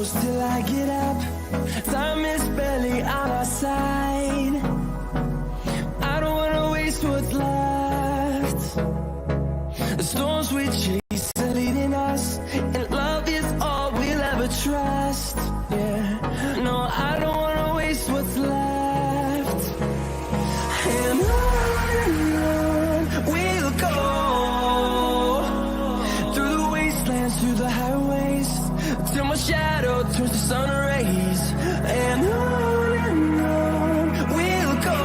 close till I get up. Time is barely on our side. I don't wanna waste what's left. The storms we chase are leading us, and love is all we'll ever trust. Yeah, no, I don't wanna waste what's left. And on we'll go, through the wastelands, through the highways, till my shadow turns to sun rays. And on we'll go,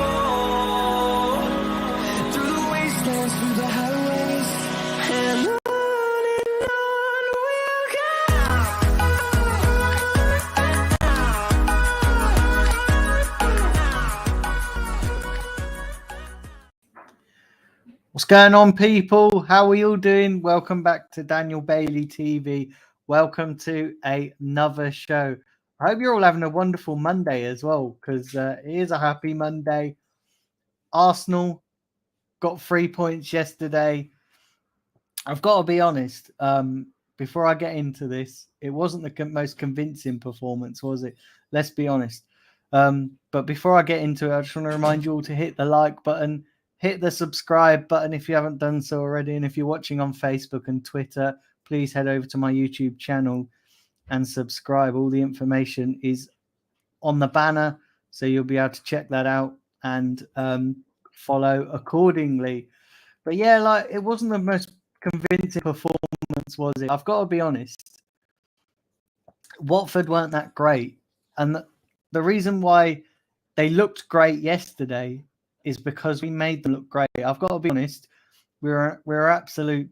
through the wastelands, through the highways, and on we'll go. What's going on, people? How are you all doing? Welcome back to Daniel Bailey TV. Welcome to another show. I hope you're all having a wonderful Monday as well, because it is a happy Monday. Arsenal got 3 points yesterday. I've got to be honest, before I get into this, it wasn't the most convincing performance, was it? Let's be honest. But before I get into it, I just want to remind you all to hit the like button, hit the subscribe button if you haven't done so already. And if you're watching on Facebook and Twitter, please head over to my YouTube channel and subscribe. All the information is on the banner, so you'll be able to check that out and follow accordingly. But yeah, like, it wasn't the most convincing performance, was it? I've got to be honest. Watford weren't that great. And the reason why they looked great yesterday is because we made them look great. I've got to be honest. We're absolute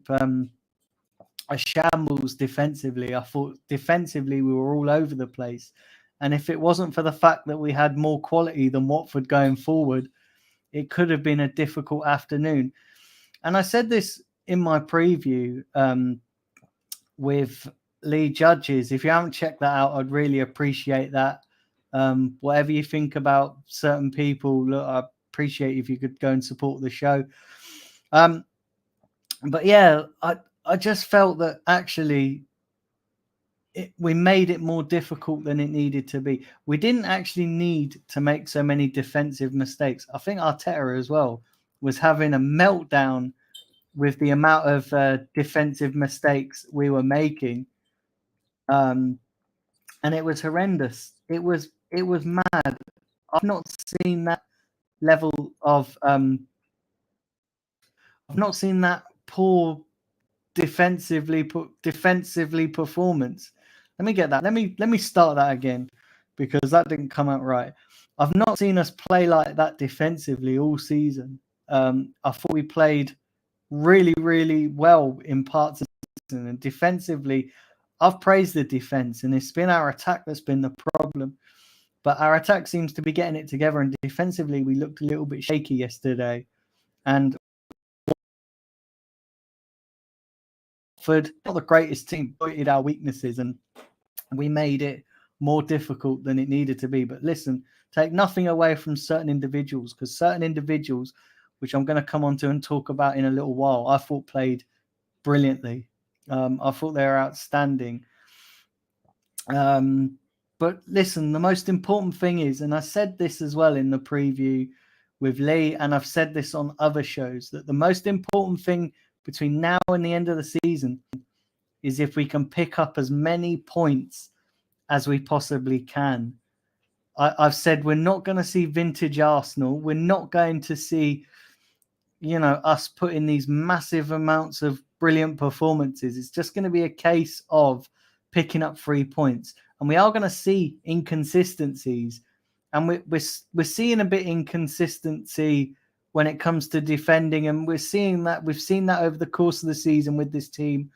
a shambles defensively. I thought defensively we were all over the place. And if it wasn't for the fact that we had more quality than Watford going forward, it could have been a difficult afternoon. And I said this in my preview with Lee Judges. If you haven't checked that out, I'd really appreciate that. Whatever you think about certain people, look, I appreciate if you could go and support the show. But yeah, I just felt that actually we made it more difficult than it needed to be. We didn't actually need to make so many defensive mistakes. I think Arteta as well was having a meltdown with the amount of defensive mistakes we were making. And it was horrendous. It was mad. I've not seen that level of I've not seen that poor defensively performance. Let me get that. Let me start that again, because that didn't come out right. I've not seen us play like that defensively all season. I thought we played really, really well in parts of the season, and defensively, I've praised the defense, and it's been our attack that's been the problem. But our attack seems to be getting it together, and defensively, we looked a little bit shaky yesterday. And Watford, not the greatest team, pointed our weaknesses, and we made it more difficult than it needed to be. But listen, take nothing away from certain individuals, because certain individuals, which I'm going to come on to and talk about in a little while, I thought played brilliantly. I thought they were outstanding. But listen, the most important thing is, and I said this as well in the preview with Lee, and I've said this on other shows, that the most important thing between now and the end of the season is if we can pick up as many points as we possibly can. I've said we're not going to see vintage Arsenal. We're not going to see, us put in these massive amounts of brilliant performances. It's just going to be a case of picking up 3 points. And we are going to see inconsistencies. And we're seeing a bit inconsistency when it comes to defending. And we've seen that over the course of the season with this team,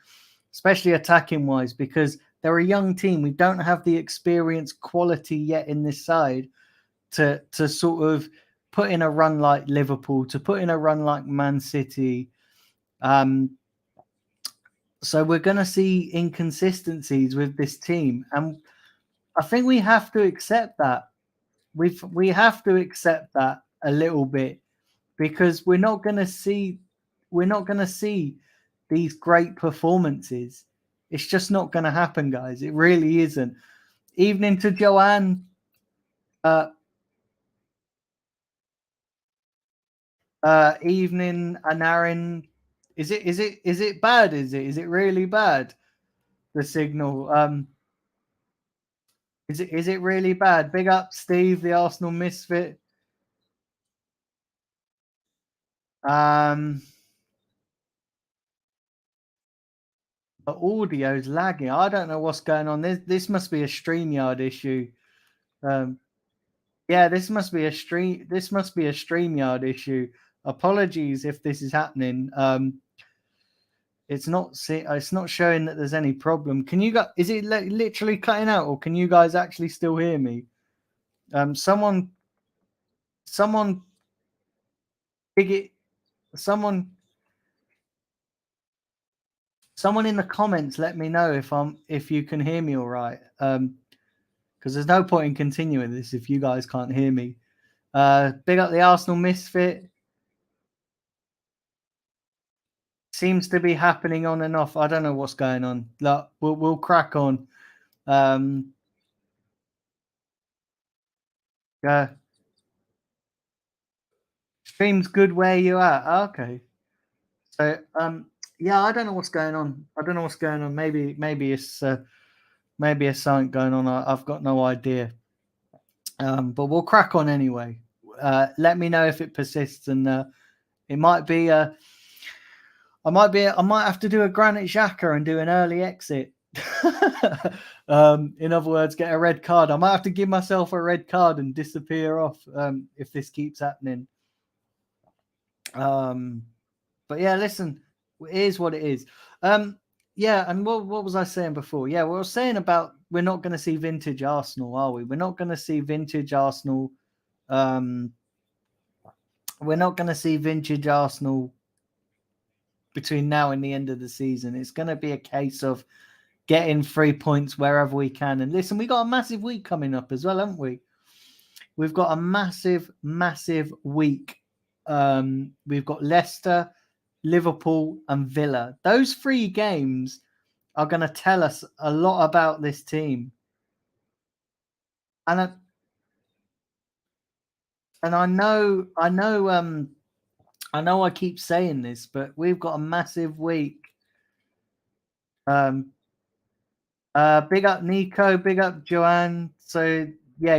especially attacking wise, because they're a young team. We don't have the experience quality yet in this side to sort of put in a run like Liverpool, to put in a run like Man City. So we're going to see inconsistencies with this team. And I think we have to accept that. We have to accept that a little bit, because we're not going to see these great performances. It's just not going to happen, guys. It really isn't. Evening to Joanne. Evening, Anarin. Is it bad? Is it really bad? The signal. Is it really bad? Big up, Steve, the Arsenal misfit. The audio's lagging. I don't know what's going on. This must be a StreamYard issue. Yeah, this must be a StreamYard issue. Apologies if this is happening. It's not showing that there's any problem. Can you guys? Is it literally cutting out, or can you guys actually still hear me? Someone big it. Someone in the comments, let me know if you can hear me all right. Because there's no point in continuing this if you guys can't hear me. Big up the Arsenal misfit. Seems to be happening on and off. I don't know what's going on. Look, we'll crack on. Stream's good where you at. Okay. So yeah, I don't know what's going on. Maybe it's something going on. I've got no idea. But we'll crack on anyway. Let me know if it persists, and it might be. I might have to do a Granit Xhaka and do an early exit. In other words, get a red card. I might have to give myself a red card and disappear off if this keeps happening. But yeah, listen, it is what it is. Yeah, and what was I saying before? Yeah, we were saying about we're not going to see vintage Arsenal, are we? We're not going to see vintage Arsenal. We're not going to see vintage Arsenal between now and the end of the season. It's going to be a case of getting 3 points wherever we can. And listen, we got a massive week coming up as well, haven't we? We've got a massive, massive week. We've got Leicester, Liverpool, and Villa. Those 3 games are going to tell us a lot about this team. And I know I keep saying this, but we've got a massive week. Big up Nico, big up Joanne. So yeah,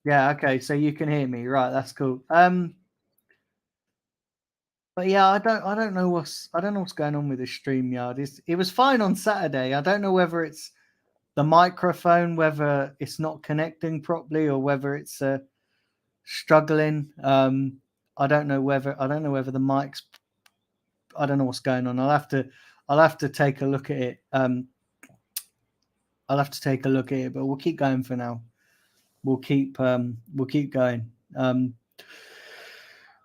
yeah, okay, so you can hear me, right? That's cool. But yeah, I don't know what's going on with the StreamYard. It was fine on Saturday. I don't know whether it's the microphone, whether it's not connecting properly, or whether it's struggling. I don't know whether the mic's. I don't know what's going on. I'll have to take a look at it. I'll have to take a look at it, but we'll keep going for now. We'll keep going.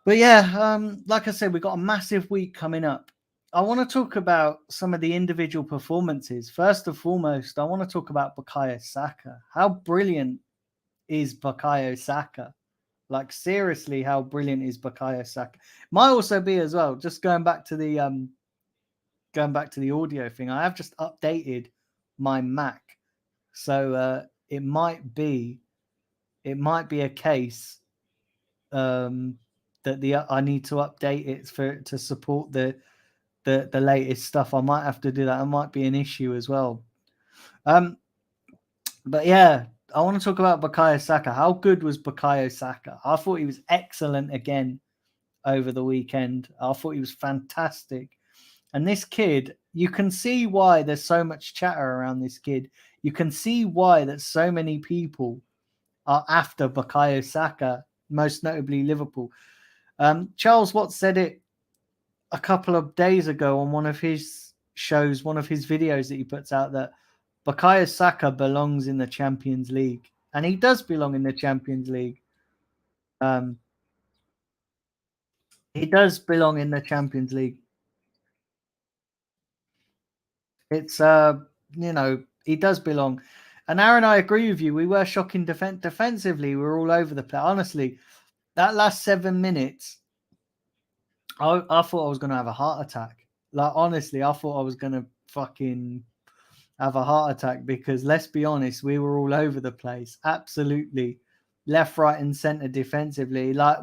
But yeah, like I said, we've got a massive week coming up. I want to talk about some of the individual performances. First and foremost, I want to talk about Bukayo Saka. How brilliant is Bukayo Saka? Like, seriously, how brilliant is Bukayo Saka? Might also be as well, just going back to the audio thing, I have just updated my Mac. So it might be a case that I need to update it to support the latest stuff. I might have to do that. It might be an issue as well. But yeah, I want to talk about Bukayo Saka. How good was Bukayo Saka? I thought he was excellent again over the weekend. I thought he was fantastic. And this kid, you can see why there's so much chatter around this kid. You can see why that so many people are after Bukayo Saka, most notably Liverpool. Charles Watts said it a couple of days ago on one of his shows, one of his videos that he puts out, that Bukayo Saka belongs in the Champions League. And he does belong in the Champions League. He does belong in the Champions League. It's, he does belong. And Aaron, I agree with you. We were shocking defensively. We were all over the place. Honestly, that last 7 minutes, I thought I was going to have a heart attack. Like, honestly, I thought I was going to fucking have a heart attack, because let's be honest, we were all over the place, absolutely left, right, and center defensively. Like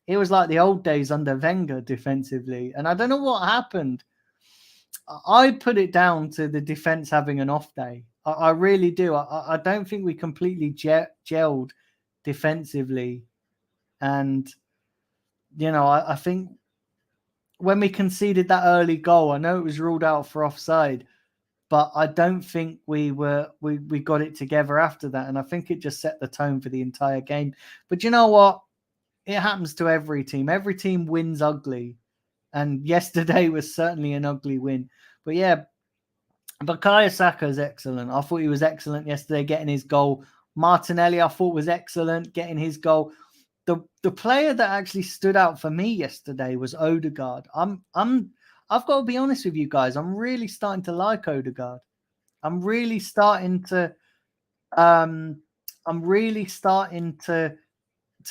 it was like the old days under Wenger defensively, and I don't know what happened. I put it down to the defense having an off day. I really do. I don't think we completely gelled defensively, and I think when we conceded that early goal, I know it was ruled out for offside, but I don't think we got it together after that, and I think it just set the tone for the entire game. But you know what? It happens to every team. Every team wins ugly, and yesterday was certainly an ugly win. But yeah, Bukayo Saka is excellent. I thought he was excellent yesterday, getting his goal. Martinelli, I thought, was excellent, getting his goal. The player that actually stood out for me yesterday was Odegaard. I've got to be honest with you guys. I'm really starting to like Odegaard. I'm really starting to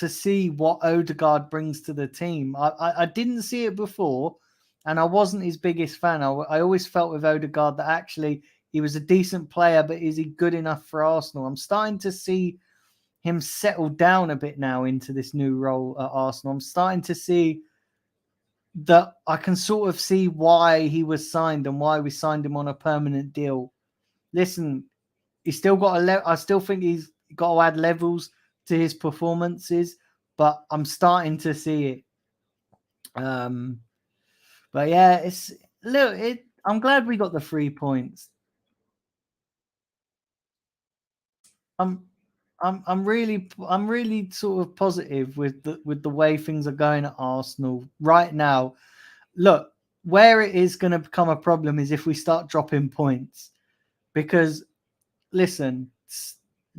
see what Odegaard brings to the team. I didn't see it before, and I wasn't his biggest fan. I always felt with Odegaard that actually he was a decent player, but is he good enough for Arsenal? I'm starting to see him settle down a bit now into this new role at Arsenal. I'm starting to see that I can sort of see why he was signed and why we signed him on a permanent deal. Listen, he's still got I still think he's got to add levels to his performances, but I'm starting to see it. But yeah, I'm glad we got the 3 points. I'm really sort of positive with the way things are going at Arsenal right now. Look, where it is going to become a problem is if we start dropping points, because listen,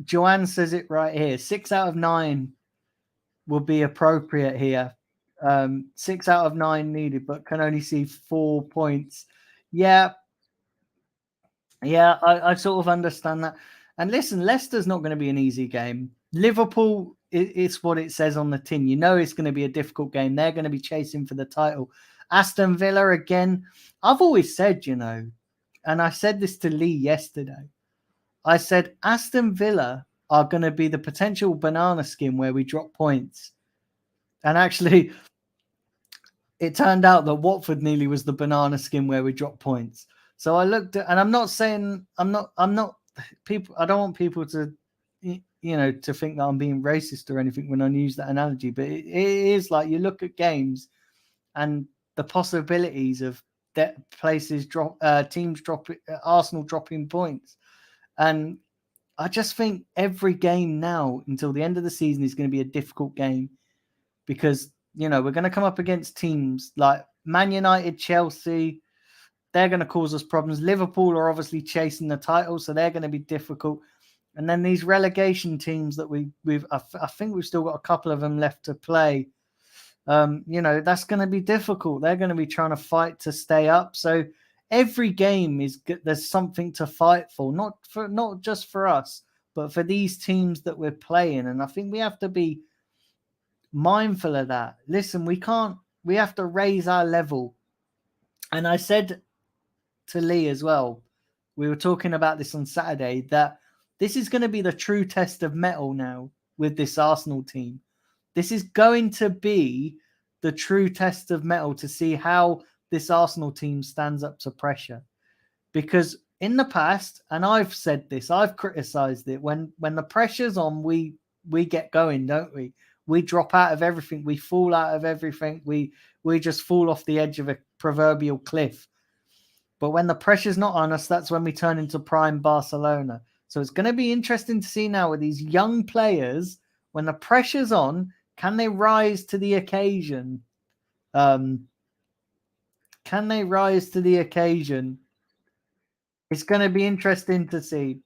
Joanne says it right here: 6 out of 9 will be appropriate here. 6 out of 9 needed, but can only see 4 points. Yeah, I sort of understand that. And listen, Leicester's not going to be an easy game. Liverpool, it's what it says on the tin. You know it's going to be a difficult game. They're going to be chasing for the title. Aston Villa, again, I've always said, and I said this to Lee yesterday, I said Aston Villa are going to be the potential banana skin where we drop points. And actually, it turned out that Watford nearly was the banana skin where we dropped points. So I looked at, and I'm not saying, I'm not people, I don't want people to, to think that I'm being racist or anything when I use that analogy, but it is like you look at games and the possibilities of that teams Arsenal dropping points. And I just think every game now until the end of the season is going to be a difficult game, because, we're going to come up against teams like Man United, Chelsea. They're going to cause us problems. Liverpool are obviously chasing the title, so they're going to be difficult. And then these relegation teams that I think we've still got a couple of them left to play. That's going to be difficult. They're going to be trying to fight to stay up. So every game there's something to fight for, not just for us, but for these teams that we're playing. And I think we have to be mindful of that. Listen, we have to raise our level. And I said to Lee as well, we were talking about this on Saturday, that this is going to be the true test of metal now with this Arsenal team. This is going to be the true test of metal to see how this Arsenal team stands up to pressure. Because in the past, and I've said this, I've criticized it, when the pressure's on, we get going, don't we? We drop out of everything. We fall out of everything. We just fall off the edge of a proverbial cliff. But when the pressure's not on us, that's when we turn into prime Barcelona. So it's going to be interesting to see now with these young players, when the pressure's on, can they rise to the occasion? Can they rise to the occasion? It's going to be interesting to see.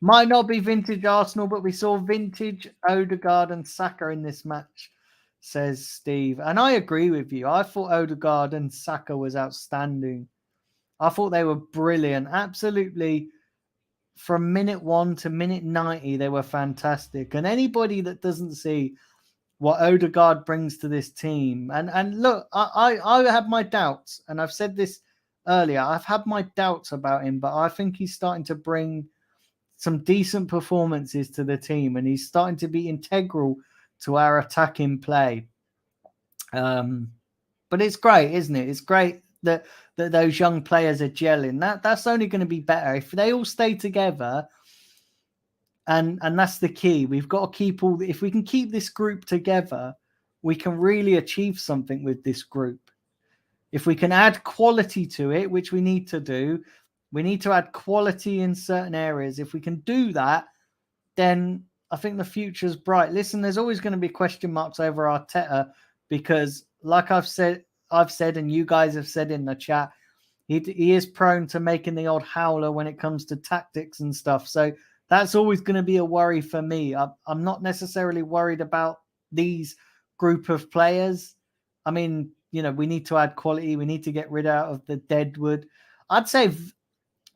Might not be vintage Arsenal, but we saw vintage Odegaard and Saka in this match, says Steve. And I agree with you. I thought Odegaard and Saka was outstanding. I thought they were brilliant. Absolutely. From minute 1 to minute 90, they were fantastic. And anybody that doesn't see what Odegaard brings to this team, and look, I have my doubts, and I've said this earlier, I've had my doubts about him, but I think he's starting to bring some decent performances to the team, and he's starting to be integral to our attacking play. But it's great, isn't it? It's great that those young players are gelling. That's only going to be better if they all stay together. And that's the key. We've got to keep all. If we can keep this group together, we can really achieve something with this group. If we can add quality to it, which we need to do, we need to add quality in certain areas. If we can do that, then I think the future's bright. Listen, there's always going to be question marks over Arteta because, like I've said, and you guys have said in the chat, he is prone to making the odd howler when it comes to tactics and stuff. So that's always going to be a worry for me. I'm not necessarily worried about these group of players. I mean, we need to add quality. We need to get rid out of the deadwood. I'd say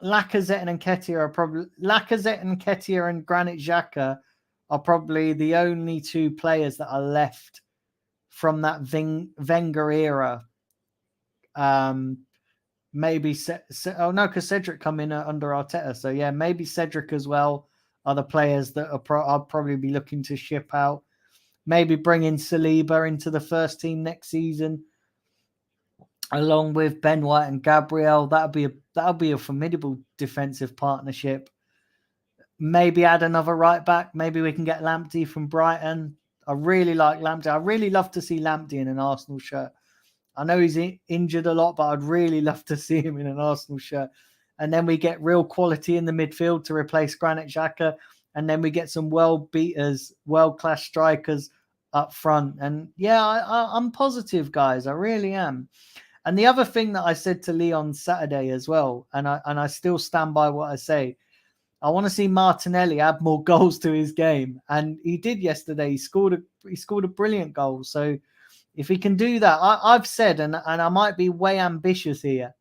Lacazette and Nketiah and Granit Xhaka are probably the only two players that are left from that Wenger era. Maybe because Cedric come in under Arteta, so yeah, maybe Cedric as well are the players that I'll probably be looking to ship out. Maybe bring in Saliba into the first team next season, along with Ben White and Gabriel. That'll be a formidable defensive partnership. Maybe add another right back. Maybe we can get Lamptey from Brighton. I really like Lamptey. I really love to see Lamptey in an Arsenal shirt. I know he's injured a lot, but I'd really love to see him in an Arsenal shirt. And then we get real quality in the midfield to replace Granit Xhaka. And then we get some world beaters, world-class strikers up front. And yeah, I'm positive, guys. I really am. And the other thing that I said to Lee on Saturday as well, and I still stand by what I say, I want to see Martinelli add more goals to his game. And he did yesterday. He scored a brilliant goal. So if he can do that, I've said, and I might be way ambitious here,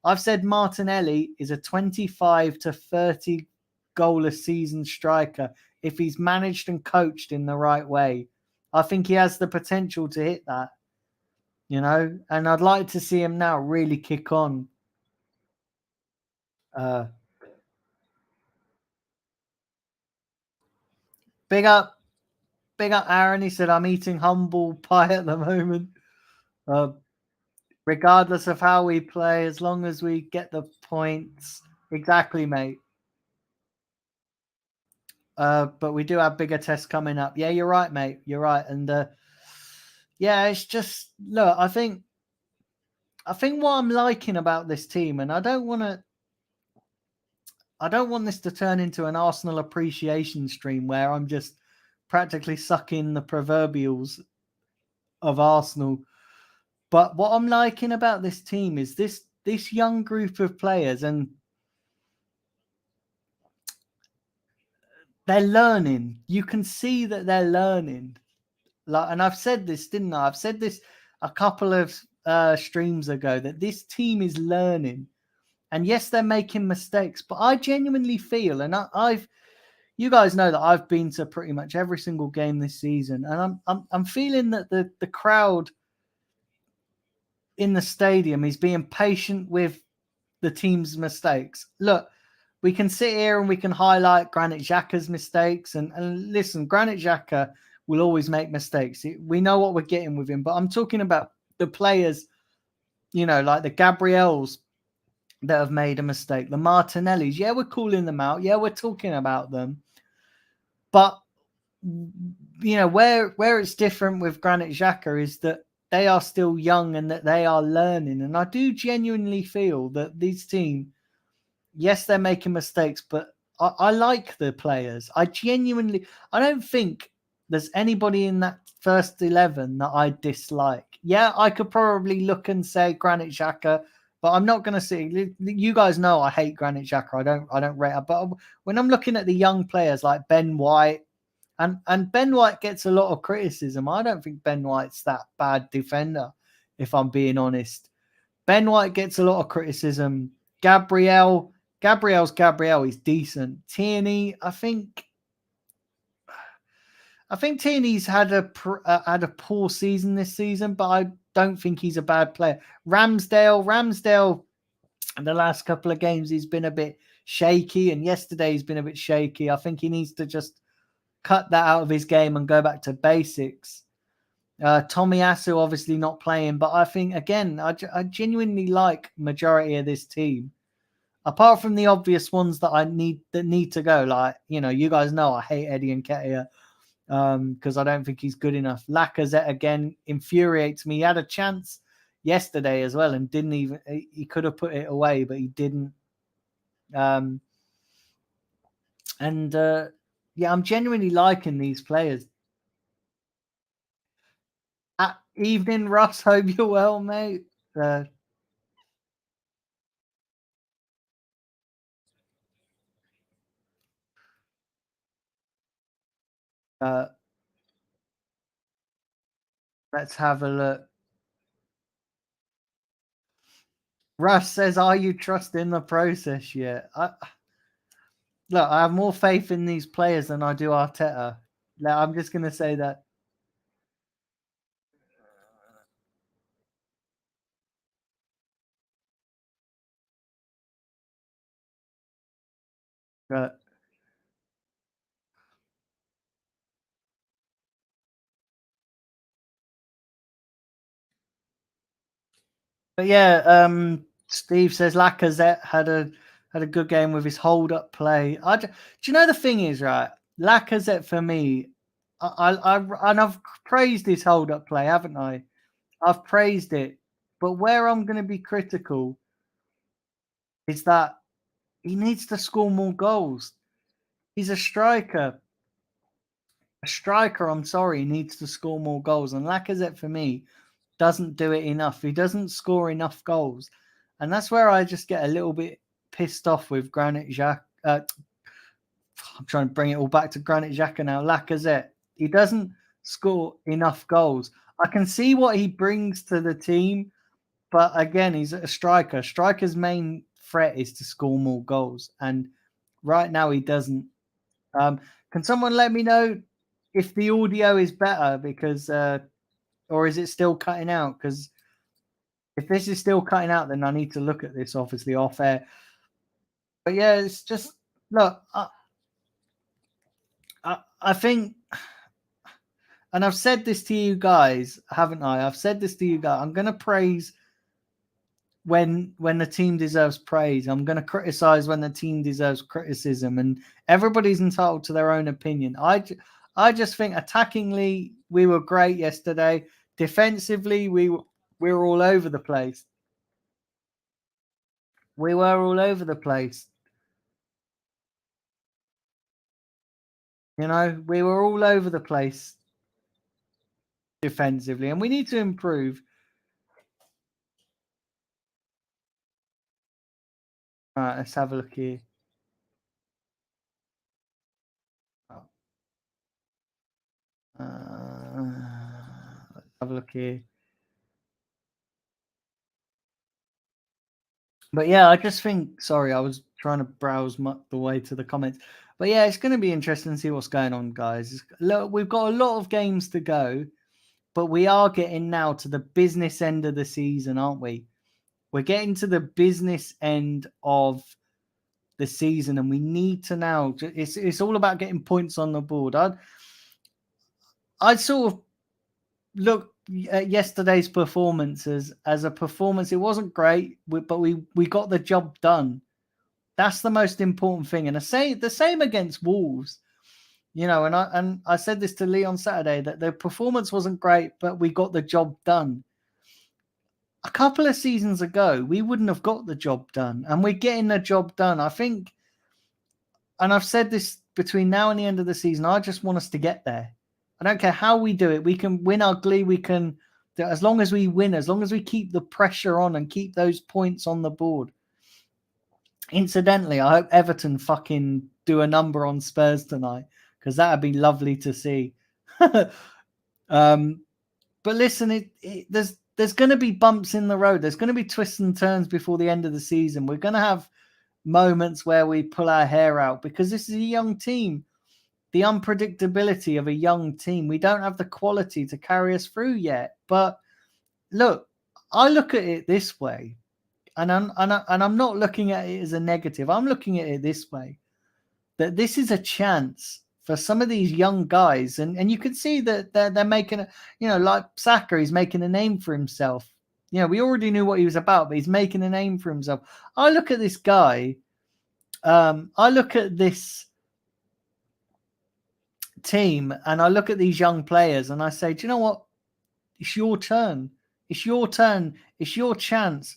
I've said Martinelli is a 25 to 30 goal a season striker if he's managed and coached in the right way. I think he has the potential to hit that, and I'd like to see him now really kick on. Big up Aaron. He said, I'm eating humble pie at the moment. Regardless of how we play, as long as we get the points. Exactly, mate. But we do have bigger tests coming up. Yeah, you're right, mate. You're right. And yeah, it's just, look, I think what I'm liking about this team, and I don't want this to turn into an Arsenal appreciation stream where I'm just practically sucking the proverbials of Arsenal. But what I'm liking about this team is this young group of players, and they're learning. You can see that they're learning. And I've said this, didn't I? I've said this a couple of streams ago, that this team is learning. And yes, they're making mistakes, but I genuinely feel, and you guys know that I've been to pretty much every single game this season, and I'm feeling that the crowd in the stadium is being patient with the team's mistakes. Look, we can sit here and we can highlight Granit Xhaka's mistakes, and listen, Granit Xhaka will always make mistakes. We know what we're getting with him, but I'm talking about the players, like the Gabriels that have made a mistake, the Martinellis. Yeah, we're calling them out. Yeah, we're talking about them. But, where it's different with Granit Xhaka is that they are still young and that they are learning. And I do genuinely feel that this team, yes, they're making mistakes, but I like the players. I don't think there's anybody in that first 11 that I dislike. Yeah, I could probably look and say Granit Xhaka, but I'm not going to say. You guys know I hate Granit Xhaka. I don't rate her. But when I'm looking at the young players like Ben White, and Ben White gets a lot of criticism. I don't think Ben White's that bad defender, if I'm being honest. Ben White gets a lot of criticism. Gabriel's Gabriel. He's decent. Tierney, I think Tierney's had a poor season this season, but I don't think he's a bad player. Ramsdale, the last couple of games he's been a bit shaky, and yesterday he's been a bit shaky. I think he needs to just cut that out of his game and go back to basics. Tomiyasu obviously not playing, but I think again, I genuinely like majority of this team. Apart from the obvious ones that need to go, like you guys know I hate Eddie Nketiah because I don't think he's good enough. Lacazette again infuriates me. He had a chance yesterday as well and didn't even. He could have put it away, but he didn't. And yeah, I'm genuinely liking these players. Evening, Russ. Hope you're well, mate. Uh, let's have a look. Russ says, "Are you trusting the process yet?" Look, I have more faith in these players than I do Arteta. Like, I'm just going to say that. But yeah, Steve says Lacazette had a good game with his hold up play. Do you know the thing is, right? Lacazette for me, and I've praised his hold up play, haven't I? I've praised it, but where I'm going to be critical is that he needs to score more goals. He's a striker. A striker, I'm sorry, needs to score more goals, and Lacazette for me doesn't do it enough. He doesn't score enough goals, and that's where I just get a little bit pissed off with Granit Xhaka. I'm trying to bring it all back to Granit Xhaka now. Lacazette, he doesn't score enough goals. I can see what he brings to the team, but again, he's a striker. Striker's main threat is to score more goals, and right now he doesn't. Can someone let me know if the audio is better because, or is it still cutting out? Because if this is still cutting out, then I need to look at this obviously off air. But yeah, it's just look. I think, and I've said this to you guys, haven't I? I've said this to you guys. I'm going to praise when the team deserves praise. I'm going to criticize when the team deserves criticism, and everybody's entitled to their own opinion. I just think attackingly we were great yesterday. Defensively we were all over the place. We were all over the place. We were all over the place defensively, and we need to improve. All right, let's have a look here. Let's have a look here. But yeah, I just think, sorry, I was trying to browse the way to the comments. But yeah, it's going to be interesting to see what's going on, guys. Look, we've got a lot of games to go, but we are getting now to the business end of the season, aren't we? We're getting to the business end of the season, and we need to now. It's all about getting points on the board. I'd sort of look at yesterday's performance as a performance. It wasn't great, but we got the job done. That's the most important thing. And the same against Wolves, and I said this to Lee on Saturday that the performance wasn't great, but we got the job done. A couple of seasons ago, we wouldn't have got the job done, and we're getting the job done. I think, and I've said this between now and the end of the season, I just want us to get there. I don't care how we do it. We can win ugly. We can, as long as we win, as long as we keep the pressure on and keep those points on the board. Incidentally, I hope Everton fucking do a number on Spurs tonight because that would be lovely to see. But listen, there's going to be bumps in the road. There's going to be twists and turns before the end of the season. We're going to have moments where we pull our hair out because this is a young team. The unpredictability of a young team. We don't have the quality to carry us through yet. But look, I look at it this way. and I'm not looking at it as a negative. I'm looking at it this way, that this is a chance for some of these young guys, and you can see that they're making a, like Saka, he's making a name for himself. We already knew what he was about, but he's making a name for himself. I look at this guy, I look at this team, and I look at these young players, and I say, do you know what? It's your turn. It's your turn. It's your chance.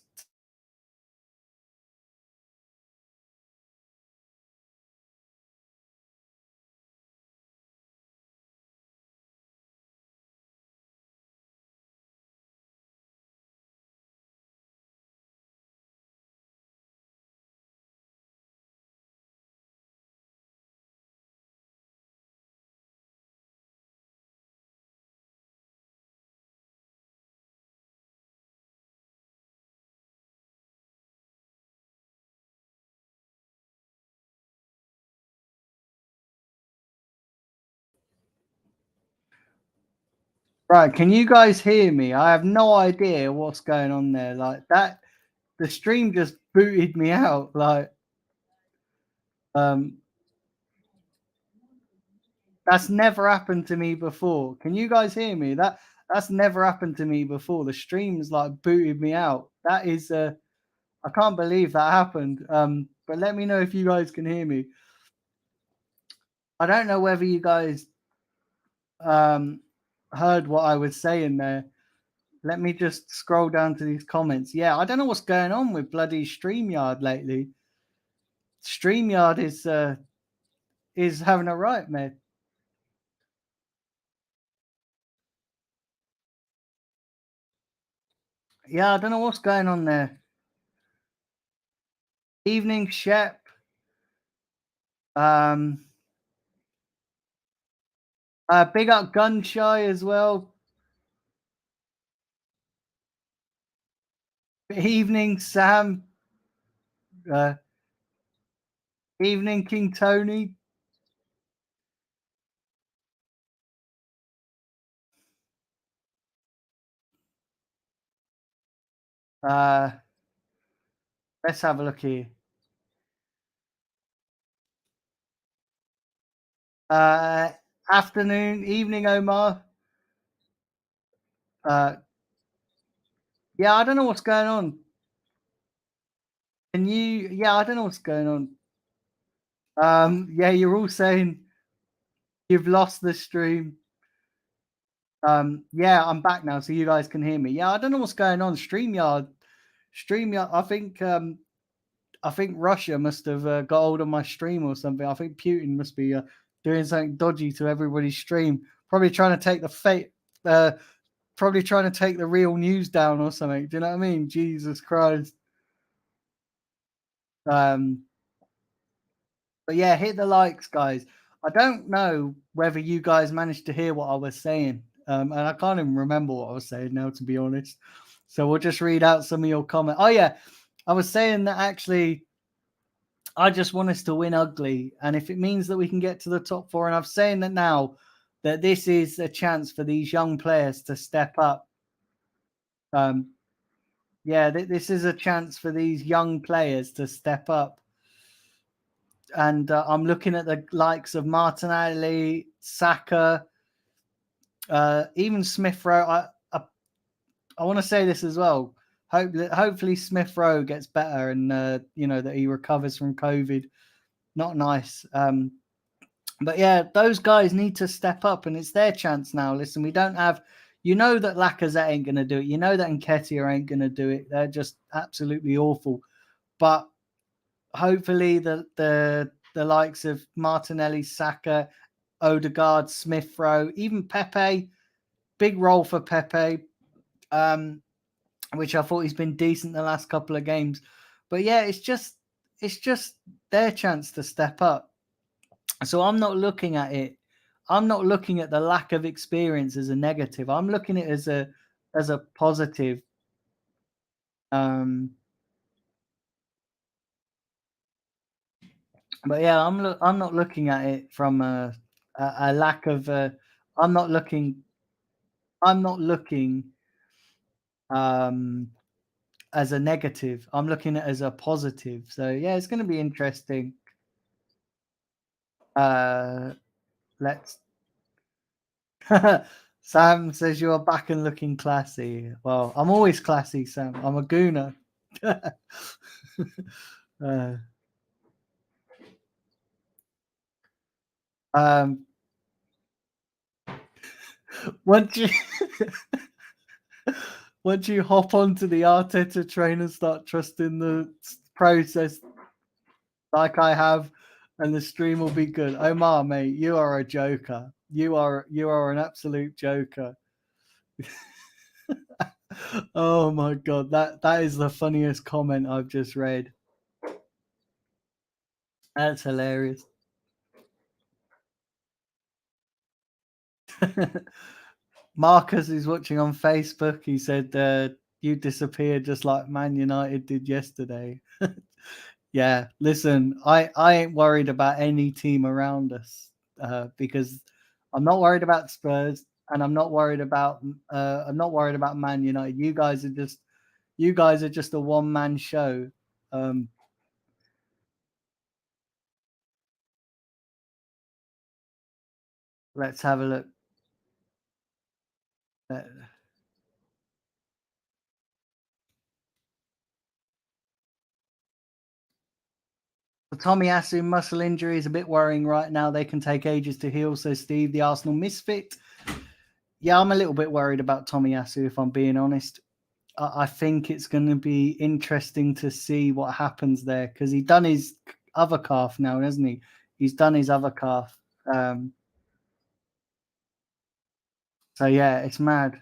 Right, can you guys hear me? I have no idea what's going on there. Like that, the stream just booted me out. Like, um, that's never happened to me before. Can you guys hear me? That's never happened to me before. The stream's like booted me out. That is, I can't believe that happened. But let me know if you guys can hear me. I don't know whether you guys um heard what I was saying there. Let me just scroll down to these comments. Yeah, I don't know what's going on with bloody StreamYard lately. StreamYard is having a right, mate. Yeah, I don't know what's going on there. Evening, Shep. Um, big up Gunshy as well. Evening, Sam. Uh, evening, King Tony. Uh, let's have a look here. Uh, Afternoon, evening, Omar. Uh, yeah, I don't know what's going on. Can you? Yeah, I don't know what's going on. Yeah, you're all saying you've lost the stream. Yeah, I'm back now, so you guys can hear me. Yeah, I don't know what's going on. StreamYard. I think Russia must have got hold of my stream or something. I think Putin must be doing something dodgy to everybody's stream. Probably trying to take the probably trying to take the real news down or something. Do you know what I mean? Jesus Christ. Um, but yeah, hit the likes, guys. I don't know whether you guys managed to hear what I was saying. And I can't even remember what I was saying now, to be honest. So we'll just read out some of your comments. Oh, yeah. I was saying that actually, I just want us to win ugly. And if it means that we can get to the top four, and I'm saying that now, that this is a chance for these young players to step up. Yeah, this is a chance for these young players to step up. And I'm looking at the likes of Martinelli, Saka, even Smith Rowe. I want to say this as well. Hopefully Smith Rowe gets better and that he recovers from COVID. Not nice. But yeah, those guys need to step up, and it's their chance now. Listen, we don't have. That Lacazette ain't going to do it. That Nketiah ain't going to do it. They're just absolutely awful. But hopefully the likes of Martinelli, Saka, Odegaard, Smith Rowe, even Pepe, big role for Pepe, which I thought he's been decent the last couple of games. But yeah, it's just their chance to step up. So I'm not looking at it. I'm not looking at the lack of experience as a negative. I'm looking at it as a positive. But yeah, I'm not looking at it from a lack of. I'm not looking. I'm not looking as a negative. I'm looking at it as a positive. So yeah, it's going to be interesting. Let's. Sam says you are back and looking classy. Well, I'm always classy, Sam. I'm a gooner. um, once you once you hop onto the Arteta train and start trusting the process like I have, and the stream will be good. Omar, mate, you are a joker. You are an absolute joker. Oh my god, that is the funniest comment I've just read. That's hilarious. Marcus is watching on Facebook. He said, you disappeared just like Man United did yesterday. Yeah, listen, I ain't worried about any team around us because I'm not worried about Spurs and I'm not worried about Man United. You guys are just a one man show. Let's have a look. The Tomiyasu muscle injury is a bit worrying right now. They can take ages to heal. So Steve, the Arsenal misfit. Yeah, I'm a little bit worried about Tomiyasu, if I'm being honest. I think it's going to be interesting to see what happens there because he's done his other calf now, hasn't he? He's done his other calf. So yeah, it's mad.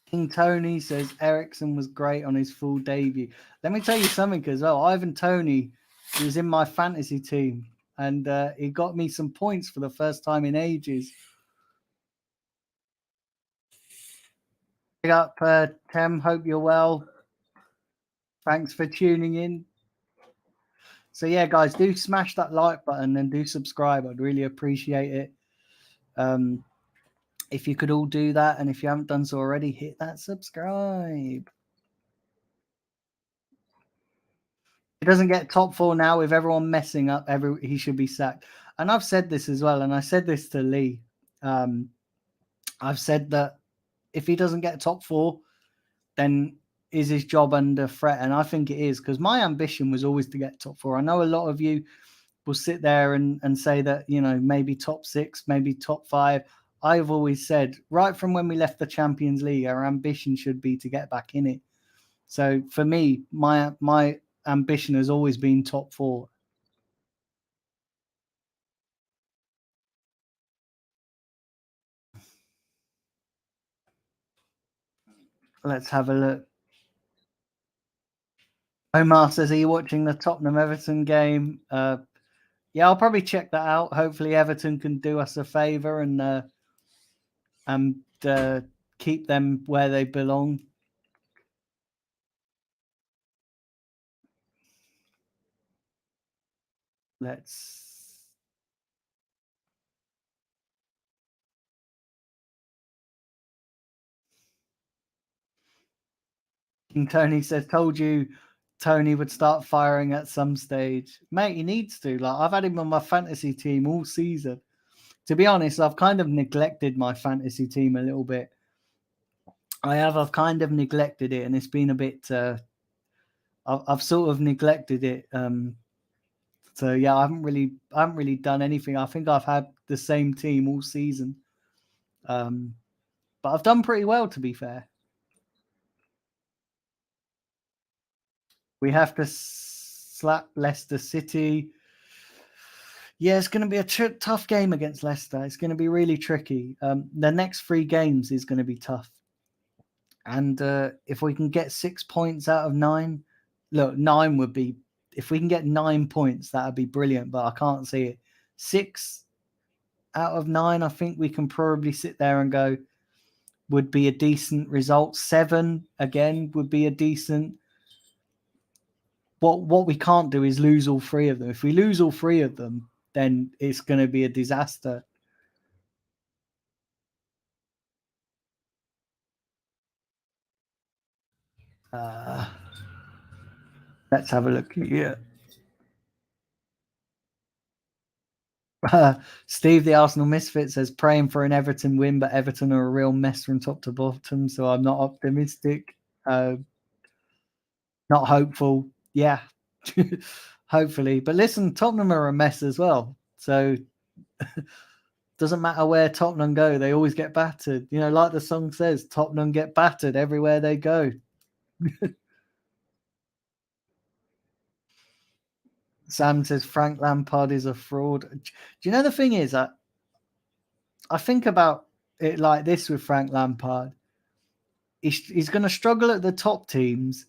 King Tony says Ericsson was great on his full debut. Let me tell you something as well. Ivan Tony was in my fantasy team and he got me some points for the first time in ages. Big up, Tem. Hope you're well. Thanks for tuning in. So yeah, guys, do smash that like button and do subscribe. I'd really appreciate it. If you could all do that, and if you haven't done so already, hit that subscribe. He doesn't get top 4 now with everyone messing up. He should be sacked. And I've said this as well, and I said this to Lee. I've said that if he doesn't get top 4, then is his job under threat? And I think it is because my ambition was always to get top 4. I know a lot of you will sit there and say that, maybe top 6, maybe top 5. I've always said right from when we left the Champions League, our ambition should be to get back in it. So for me, my ambition has always been top 4. Let's have a look. Omar says, are you watching the Tottenham Everton game? Yeah, I'll probably check that out. Hopefully Everton can do us a favour and keep them where they belong. King Tony says, told you Tony would start firing at some stage. Mate, he needs to. Like, I've had him on my fantasy team all season. To be honest, I've kind of neglected my fantasy team a little bit. I've kind of neglected it, and it's been a bit. I've sort of neglected it. So yeah, I haven't really done anything. I think I've had the same team all season. But I've done pretty well, to be fair. We have to slap Leicester City. Yeah, it's going to be a tough game against Leicester. It's going to be really tricky. The next 3 games is going to be tough. And if we can get 6 points out of 9, look, 9 would be, if we can get 9 points, that would be brilliant, but I can't see it. 6 out of 9, I think we can probably sit there and go, would be a decent result. 7, again, would be a decent. What we can't do is lose all 3 of them. If we lose all 3 of them, then it's going to be a disaster. Let's have a look. Yeah. Steve, the Arsenal Misfit, says praying for an Everton win, but Everton are a real mess from top to bottom, so I'm not optimistic. Not hopeful. Yeah, hopefully. But listen, Tottenham are a mess as well. So doesn't matter where Tottenham go, they always get battered. You know, like the song says, Tottenham get battered everywhere they go. Sam says Frank Lampard is a fraud. Do you know the thing is that I think about it like this with Frank Lampard. He's going to struggle at the top teams,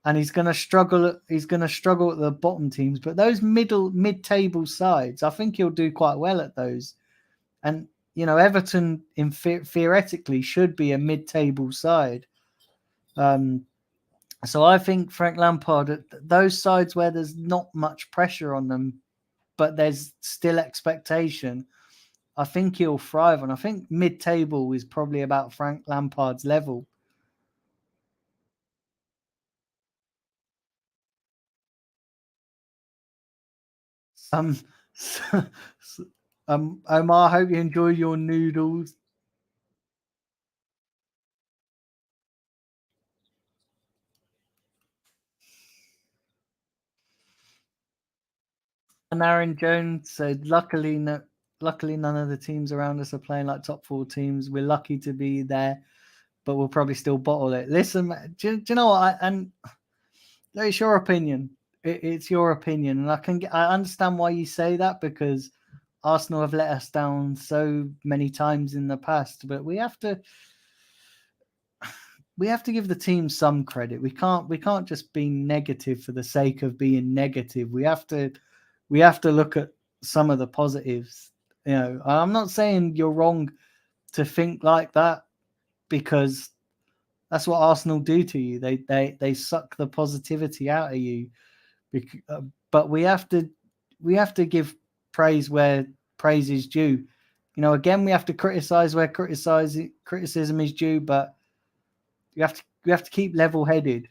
and he's going to struggle at the bottom teams. But those mid-table sides, I think he'll do quite well at those. And you know, Everton theoretically should be a mid-table side. So I think Frank Lampard, those sides where there's not much pressure on them, but there's still expectation, I think he'll thrive. And I think mid-table is probably about Frank Lampard's level. Um, Omar, I hope you enjoy your noodles. And Aaron Jones said, luckily, none of the teams around us are playing like top four teams. We're lucky to be there, but we'll probably still bottle it. Listen, do you know what? And it's your opinion. It's your opinion, and I understand why you say that, because Arsenal have let us down so many times in the past. But we have to give the team some credit. We can't just be negative for the sake of being negative. We have to look at some of the positives. You know, I'm not saying you're wrong to think like that, because that's what Arsenal do to you. They suck the positivity out of you. But we have to give praise where praise is due. You know, again, we have to criticize where criticism is due, but you have to keep level headed.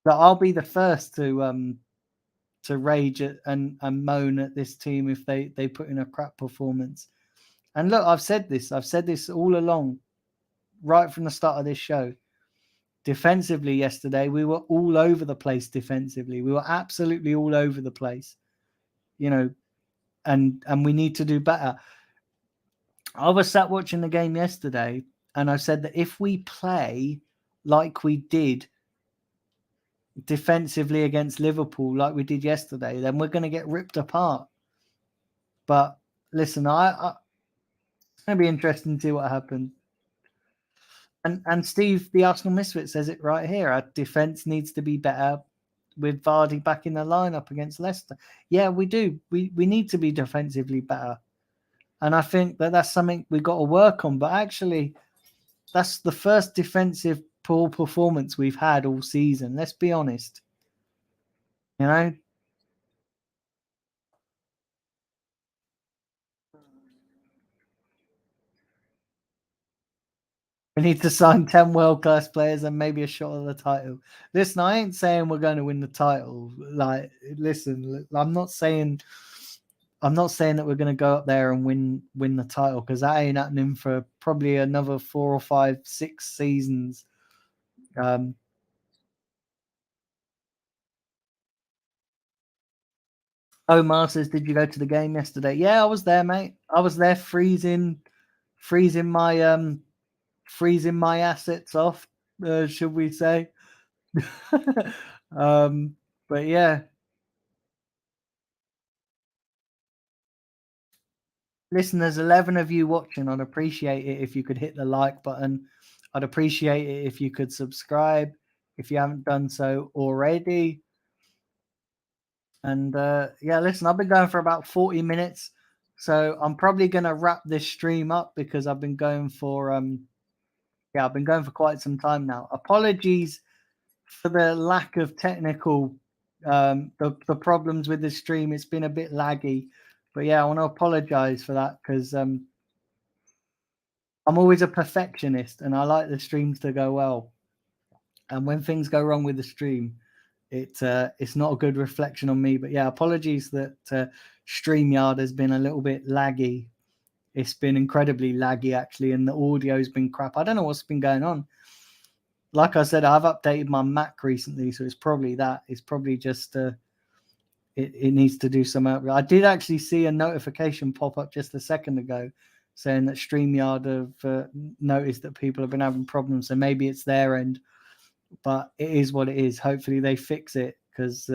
So I'll be the first to rage at and moan at this team if they put in a crap performance. And look, I've said this all along, right from the start of this show. Defensively yesterday, we were all over the place. Defensively, we were absolutely all over the place. You know, and we need to do better. I was sat watching the game yesterday, and I said that if we play like we did defensively against Liverpool, like we did yesterday, then we're going to get ripped apart. But listen, it's going to be interesting to see what happens. And Steve, the Arsenal Misfit, says it right here. Our defense needs to be better with Vardy back in the lineup against Leicester. Yeah, we do. We need to be defensively better. And I think that's something we've got to work on. But actually, that's the first defensive poor performance we've had all season. Let's be honest. You know? We need to sign 10 world-class players and maybe a shot at the title. Listen, I ain't saying we're going to win the title. Like, listen, I'm not saying that we're going to go up there and win the title, because that ain't happening for probably another 4 or 5, 6 seasons. Omar says, "Did you go to the game yesterday?" Yeah, I was there, mate. I was there, freezing my assets off, should we say? But yeah. Listen, there's 11 of you watching. I'd appreciate it if you could hit the like button. I'd appreciate it if you could subscribe if you haven't done so already. And yeah, listen, I've been going for about 40 minutes. So I'm probably going to wrap this stream up, because I've been going for I've been going for quite some time now. Apologies for the lack of technical the problems with the stream. It's been a bit laggy. But yeah, I want to apologize for that, because I'm always a perfectionist and I like the streams to go well. And when things go wrong with the stream, it's not a good reflection on me. But yeah, apologies that StreamYard has been a little bit laggy. It's been incredibly laggy, actually, and the audio's been crap. I don't know what's been going on. Like I said, I've updated my Mac recently, so it's probably that. It's probably just it needs to do some. I did actually see a notification pop up just a second ago saying that StreamYard have noticed that people have been having problems, so maybe it's their end. But it is what it is. Hopefully they fix it, because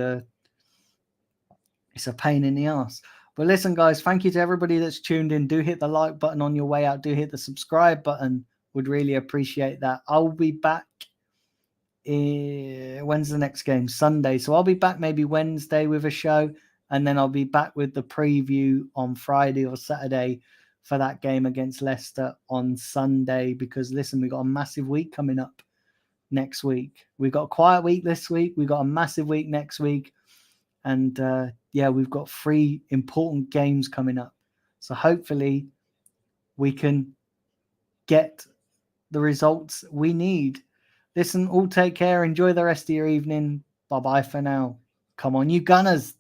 it's a pain in the ass. But listen, guys, thank you to everybody that's tuned in. Do hit the like button on your way out. Do hit the subscribe button. Would really appreciate that. I'll be back. When's the next game? Sunday. So I'll be back maybe Wednesday with a show, and then I'll be back with the preview on Friday or Saturday for that game against Leicester on Sunday. Because listen, we got a massive week coming up next week. We got a quiet week this week. We got a massive week next week. And we've got 3 important games coming up. So hopefully we can get the results we need. Listen, all take care. Enjoy the rest of your evening. Bye-bye for now. Come on, you Gunners.